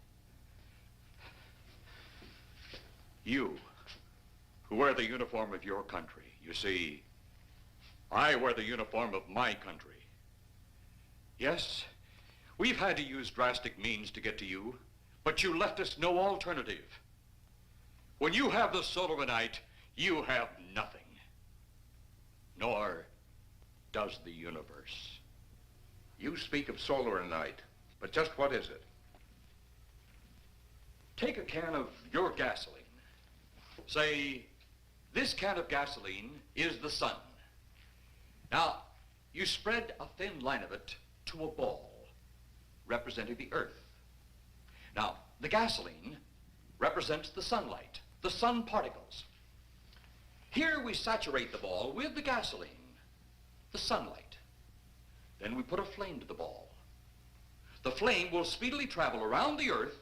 You, who wear the uniform of your country. You see, I wear the uniform of my country. Yes, we've had to use drastic means to get to you, but you left us no alternative. When you have the soul of a night, you have nothing. Nor does the universe. You speak of solar night, but just what is it? Take a can of your gasoline. Say, this can of gasoline is the sun. Now, you spread a thin line of it to a ball, representing the earth. Now, the gasoline represents the sunlight, the sun particles. Here we saturate the ball with the gasoline, the sunlight. Then we put a flame to the ball. The flame will speedily travel around the earth,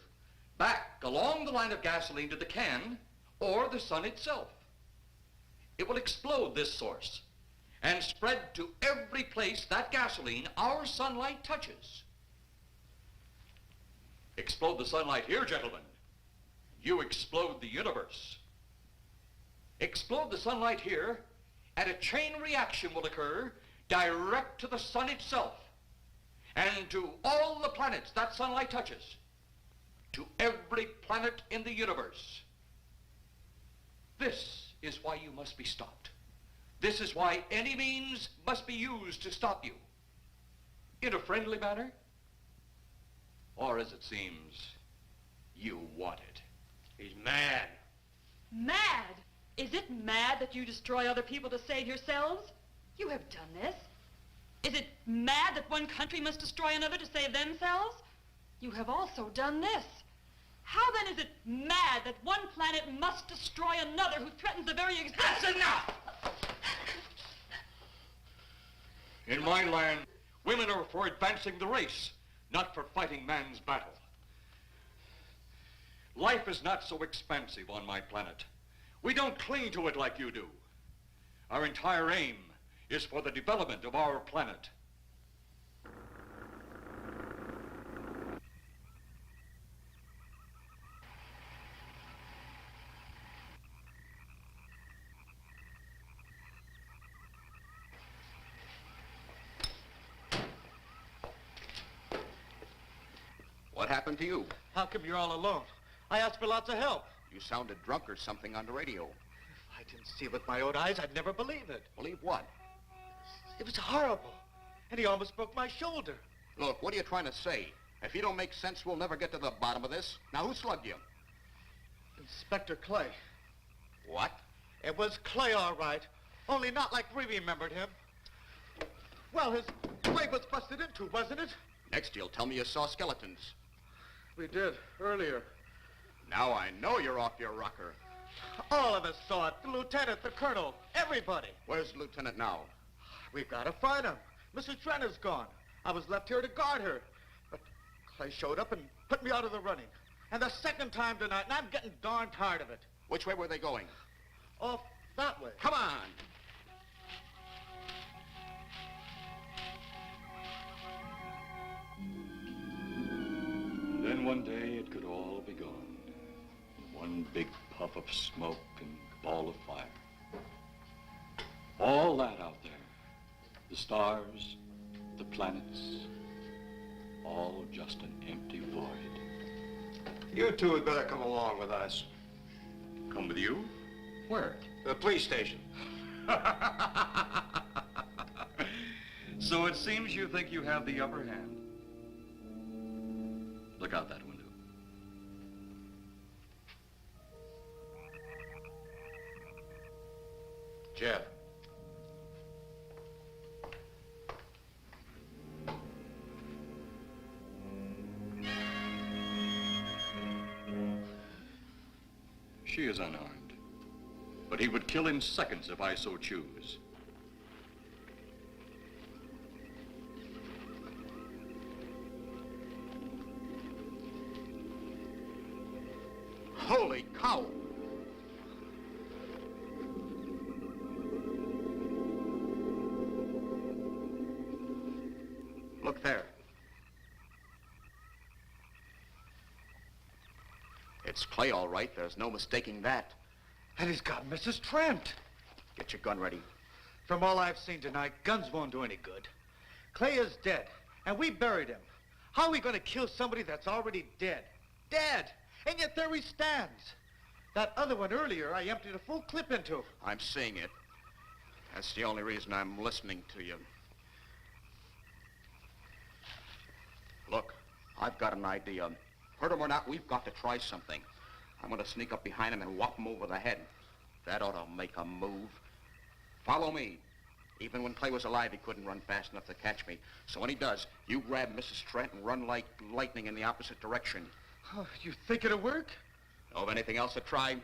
back along the line of gasoline to the can, or the sun itself. It will explode this source and spread to every place that gasoline, our sunlight, touches. Explode the sunlight here, gentlemen. You explode the universe. Explode the sunlight here, and a chain reaction will occur direct to the sun itself and to all the planets that sunlight touches, to every planet in the universe. This is why you must be stopped. This is why any means must be used to stop you. In a friendly manner, or as it seems, you want it. He's mad. Mad? Is it mad that you destroy other people to save yourselves? You have done this. Is it mad that one country must destroy another to save themselves? You have also done this. How then is it mad that one planet must destroy another who threatens the very existence? That's enough! In my land, women are for advancing the race, not for fighting man's battle. Life is not so expansive on my planet. We don't cling to it like you do. Our entire aim is for the development of our planet. What happened to you? How come you're all alone? I asked for lots of help. You sounded drunk or something on the radio. If I didn't see it with my own eyes, I'd never believe it. Believe what? It was horrible. And he almost broke my shoulder. Look, what are you trying to say? If you don't make sense, we'll never get to the bottom of this. Now, who slugged you? Inspector Clay. What? It was Clay, all right. Only not like we remembered him. Well, his leg was busted into, wasn't it? Next, you'll tell me you saw skeletons. We did, earlier. Now I know you're off your rocker. All of us saw it. The lieutenant, the colonel, everybody. Where's the lieutenant now? We've got to find him. Mrs. Trenner's gone. I was left here to guard her. But Clay showed up and put me out of the running. And the second time tonight, and I'm getting darn tired of it. Which way were they going? Off that way. Come on. Then one day it could all be gone. One big puff of smoke and ball of fire. All that out there, the stars, the planets, all just an empty void. You two had better come along with us. Come with you? Where? The police station. So it seems you think you have the upper hand. Look out that window. Jeff. She is unarmed, but he would kill in seconds if I so choose. Holy cow! Look there. It's Clay, all right. There's no mistaking that. And he's got Mrs. Trent. Get your gun ready. From all I've seen tonight, guns won't do any good. Clay is dead, and we buried him. How are we going to kill somebody that's already dead? Dead! And yet there he stands. That other one earlier, I emptied a full clip into. I'm seeing it. That's the only reason I'm listening to you. Look, I've got an idea. Hurt him or not, we've got to try something. I'm going to sneak up behind him and whop him over the head. That ought to make a move. Follow me. Even when Clay was alive, he couldn't run fast enough to catch me. So when he does, you grab Mrs. Trent and run like lightning in the opposite direction. Oh, you think it'll work? Know of anything else to try?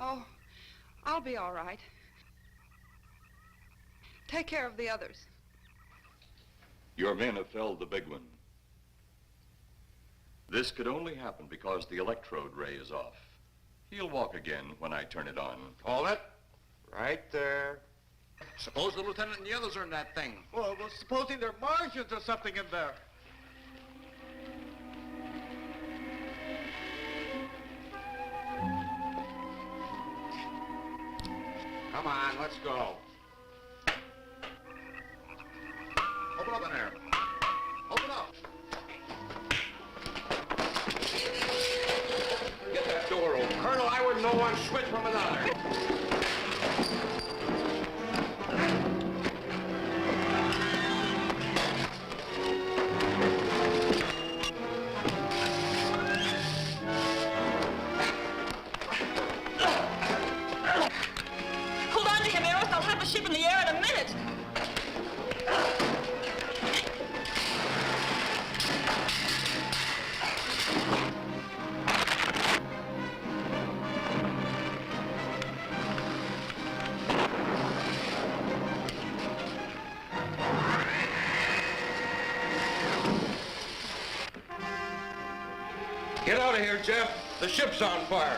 Oh, I'll be all right. Take care of the others. Your men have felled the big one. This could only happen because the electrode ray is off. He'll walk again when I turn it on. Hold it. Right there. Suppose the lieutenant and the others are in that thing. Well, supposing there are Martians or something in there. Come on, let's go. Open up in there. Open up. Get that door open. Colonel, I wouldn't know one switch from another. Hold on to him, Eros. I'll have the ship in the air in a minute. Get out of here, Jeff. The ship's on fire.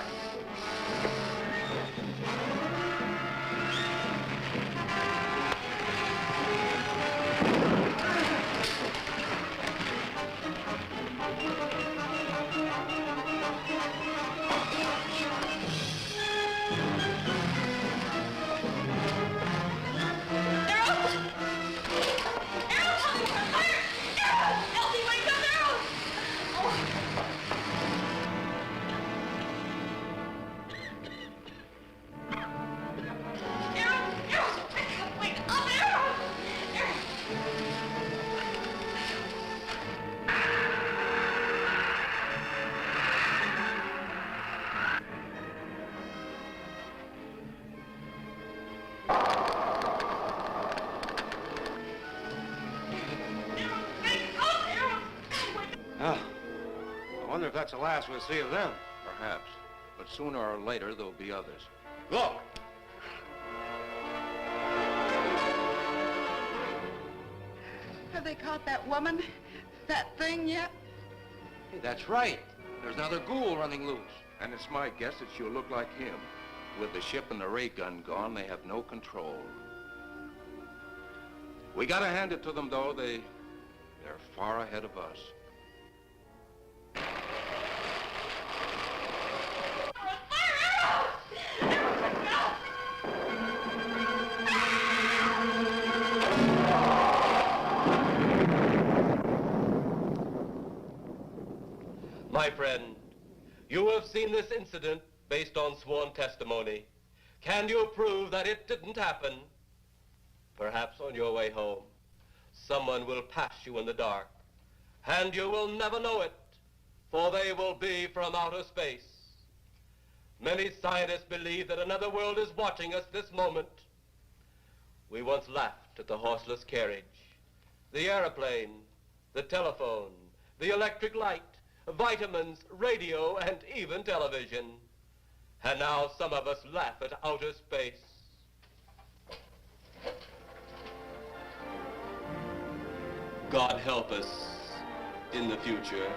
I wonder if that's the last we'll see of them. Perhaps. But sooner or later, there'll be others. Look! Have they caught that woman? That thing yet? Hey, that's right. There's another ghoul running loose. And it's my guess that she'll look like him. With the ship and the ray gun gone, they have no control. We gotta hand it to them, though. They're far ahead of us. My friend, you have seen this incident based on sworn testimony. Can you prove that it didn't happen? Perhaps on your way home, someone will pass you in the dark, and you will never know it, for they will be from outer space. Many scientists believe that another world is watching us this moment. We once laughed at the horseless carriage, the airplane, the telephone, the electric light, vitamins, radio, and even television. And now some of us laugh at outer space. God help us in the future.